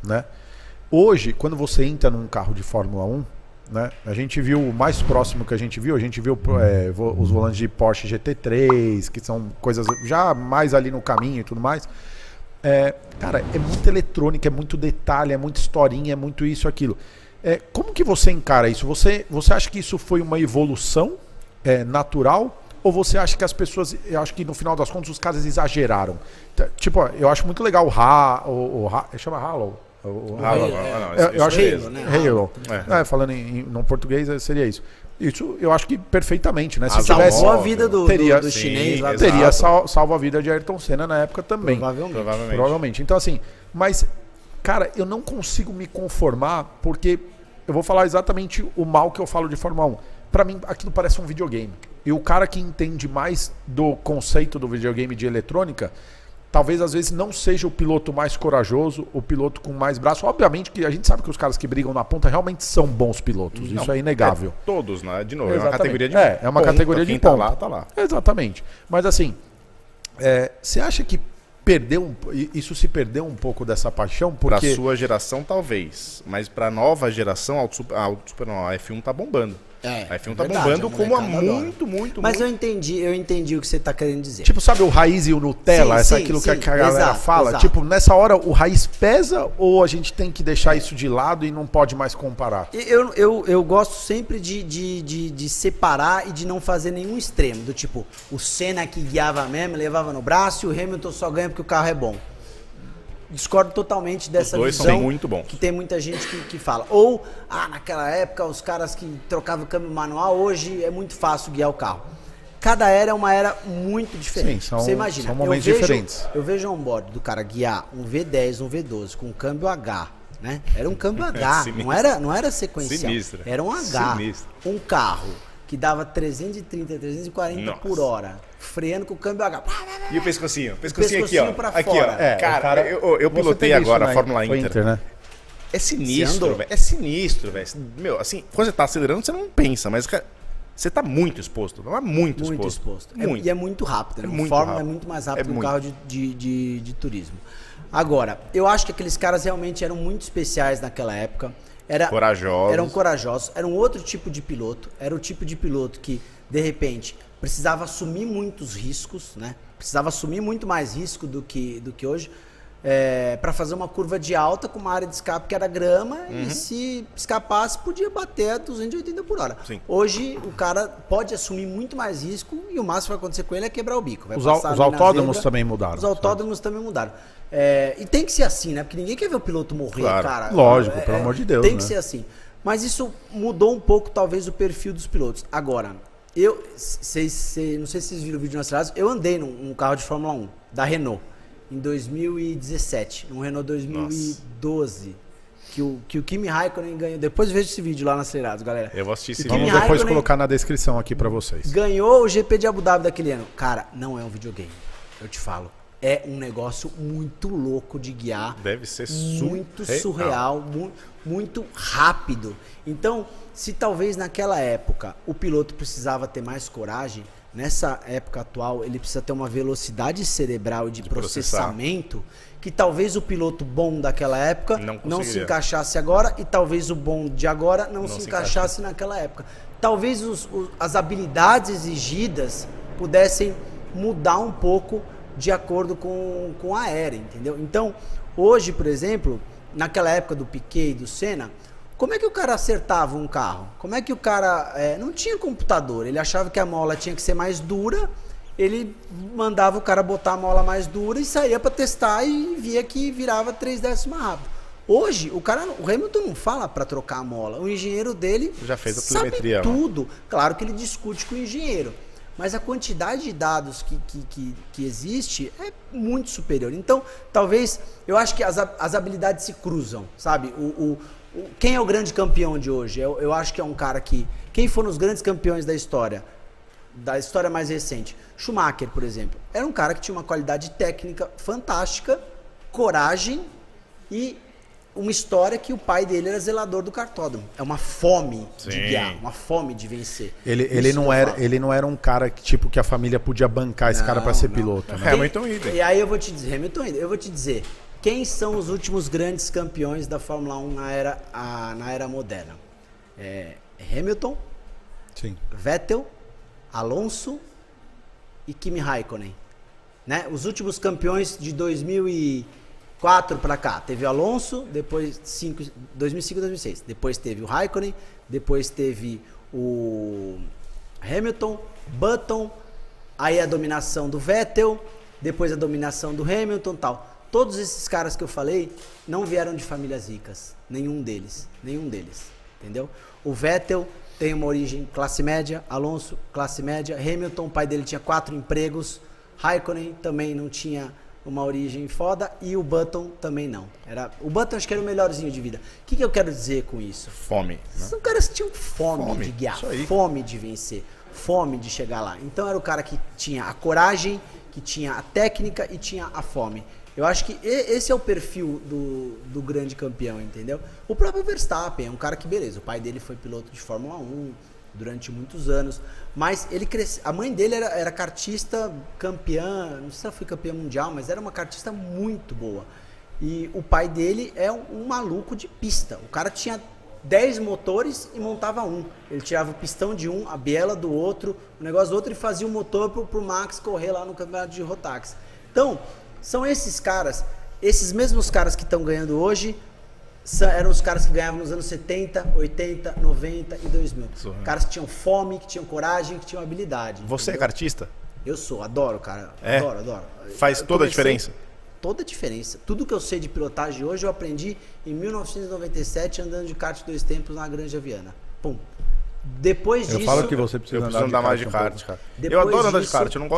né? Hoje, quando você entra num carro de Fórmula 1, né, a gente viu o mais próximo que a gente viu os volantes de Porsche GT3, que são coisas já mais ali no caminho e tudo mais. Cara, é muita eletrônica, é muito detalhe, é muita historinha, é muito isso, aquilo. Como que você encara isso? Você acha que isso foi uma evolução natural? Ou você acha que as pessoas, eu acho que no final das contas os caras exageraram? Tipo, eu acho muito legal chama Halo? Eu acho Halo, né? Halo. Falando no português seria isso. Isso eu acho que perfeitamente, né? Se salvou a vida do chinês lá. Teria salvo a vida de Ayrton Senna na época também. Provavelmente. Então assim, mas cara, eu não consigo me conformar, porque eu vou falar exatamente o mal que eu falo de Fórmula 1. Pra mim, aquilo parece um videogame. E o cara que entende mais do conceito do videogame de eletrônica, talvez às vezes não seja o piloto mais corajoso, o piloto com mais braço. Obviamente que a gente sabe que os caras que brigam na ponta realmente são bons pilotos. Não, isso é inegável. Todos, né? De novo, exatamente. É uma categoria de ponta. É uma categoria de ponta. Tá lá. Exatamente. Mas assim, você acha que isso se perdeu um pouco dessa paixão? Porque... Pra sua geração, talvez. Mas pra nova geração, a F1 tá bombando. A F1 tá bombando como há muito. Mas eu entendi o que você tá querendo dizer. Tipo, sabe o raiz e o Nutella? Aquilo que a galera fala? Exato. Tipo, nessa hora o raiz pesa ou a gente tem que deixar isso de lado e não pode mais comparar? Eu gosto sempre de separar e de não fazer nenhum extremo. Do tipo, o Senna que guiava mesmo, levava no braço, e o Hamilton só ganha porque o carro é bom. Discordo totalmente dessa visão. São muito bons. Que tem muita gente que fala. Ou, naquela época, os caras que trocavam o câmbio manual, hoje é muito fácil guiar o carro. Cada era é uma era muito diferente. Sim, você imagina. São momentos diferentes. Eu vejo um onboard do cara guiar um V10, um V12 com um câmbio H, né? Era um câmbio H, não era sequencial. Sinistro. Era um H. Sinistro. Um carro que dava 330, 340 por hora, freando com o câmbio H. E o pescocinho? Pescocinho aqui, ó. Pra aqui, fora. ó. Cara, eu pilotei agora a Fórmula Inter. Né? É sinistro, velho. É sinistro, velho. Meu, assim, quando você tá acelerando, você não pensa, mas você tá muito exposto. Não é muito exposto. E é muito rápido. Né? Fórmula é muito mais rápido que um carro de turismo. Agora, eu acho que aqueles caras realmente eram muito especiais naquela época. Eram corajosos. Era um outro tipo de piloto. Era o tipo de piloto que, de repente, precisava assumir muitos riscos, né? Precisava assumir muito mais risco do que hoje, para fazer uma curva de alta com uma área de escape que era grama, e se escapasse podia bater a 280 por hora. Sim. Hoje o cara pode assumir muito mais risco e o máximo que vai acontecer com ele é quebrar o bico. Os autódromos também mudaram. Os autódromos também mudaram. E tem que ser assim, né? Porque ninguém quer ver o piloto morrer, cara. Lógico, pelo amor de Deus. Tem que ser assim. Mas isso mudou um pouco, talvez, o perfil dos pilotos. Agora, não sei se vocês viram o vídeo no Acelerados, eu andei num carro de Fórmula 1, da Renault, em 2017, um Renault 2012, que o Kimi Raikkonen ganhou. Depois veja esse vídeo lá no Acelerados, galera. Eu vou assistir esse vídeo. Vamos depois colocar na descrição aqui pra vocês. Ganhou o GP de Abu Dhabi daquele ano. Cara, não é um videogame, eu te falo. É um negócio muito louco de guiar. Deve ser muito surreal, muito rápido. Então, se talvez naquela época o piloto precisava ter mais coragem, nessa época atual ele precisa ter uma velocidade cerebral e de processamento que talvez o piloto bom daquela época não se encaixasse agora, e talvez o bom de agora não se encaixasse naquela época. Talvez as habilidades exigidas pudessem mudar um pouco de acordo com a era, entendeu? Então, hoje, por exemplo, naquela época do Piquet e do Senna, como é que o cara acertava um carro? Como é que o cara... não tinha computador, ele achava que a mola tinha que ser mais dura, ele mandava o cara botar a mola mais dura e saía para testar e via que virava 3 décimos mais rápido. Hoje, o Hamilton não fala para trocar a mola, o engenheiro dele já fez a telemetria, sabe tudo. Claro que ele discute com o engenheiro, mas a quantidade de dados que existe é muito superior. Então, talvez, eu acho que as habilidades se cruzam, sabe? Quem é o grande campeão de hoje? Eu acho que é um cara que... Quem foram os grandes campeões da história mais recente? Schumacher, por exemplo. Era um cara que tinha uma qualidade técnica fantástica, coragem e uma história que o pai dele era zelador do cartódromo. É uma fome de guiar, uma fome de vencer. Ele não era um cara que a família podia bancar esse cara para ser piloto. Né? Hamilton idem. E aí eu vou te dizer, Quem são os últimos grandes campeões da Fórmula 1 na era moderna? Hamilton, Sim. Vettel, Alonso e Kimi Raikkonen. Né? Os últimos campeões de 2004 para cá. Teve Alonso, depois 2005 e 2006. Depois teve o Raikkonen, depois teve o Hamilton, Button, aí a dominação do Vettel, depois a dominação do Hamilton e tal. Todos esses caras que eu falei não vieram de famílias ricas. Nenhum deles. Entendeu? O Vettel tem uma origem classe média, Alonso, classe média, Hamilton, o pai dele tinha 4 empregos, Raikkonen também não tinha uma origem foda e o Button também não. O Button acho que era o melhorzinho de vida. O que eu quero dizer com isso? Fome. Né? São caras que tinham fome de guiar, fome de vencer, fome de chegar lá. Então era o cara que tinha a coragem, que tinha a técnica e tinha a fome. Eu acho que esse é o perfil do grande campeão, entendeu? O próprio Verstappen é um cara que, beleza, o pai dele foi piloto de Fórmula 1 durante muitos anos, mas ele cresceu, a mãe dele era kartista campeã, não sei se ela foi campeã mundial, mas era uma kartista muito boa. E o pai dele é um maluco de pista. O cara tinha 10 motores e montava um. Ele tirava o pistão de um, a biela do outro, o negócio do outro e fazia o motor pro Max correr lá no campeonato de Rotax. Então, são esses caras, esses mesmos caras que estão ganhando hoje, eram os caras que ganhavam nos anos 70, 80, 90 e 2000. Caras que tinham fome, que tinham coragem, que tinham habilidade. Você entendeu? É kartista? Eu sou, adoro, cara. Adoro. Faz toda a diferença? Toda a diferença. Tudo que eu sei de pilotagem hoje eu aprendi em 1997 andando de kart 2 tempos na Granja Viana. Pum. Depois disso... Eu falo que você precisa andar mais de kart, cara. Eu adoro andar de kart, eu não gosto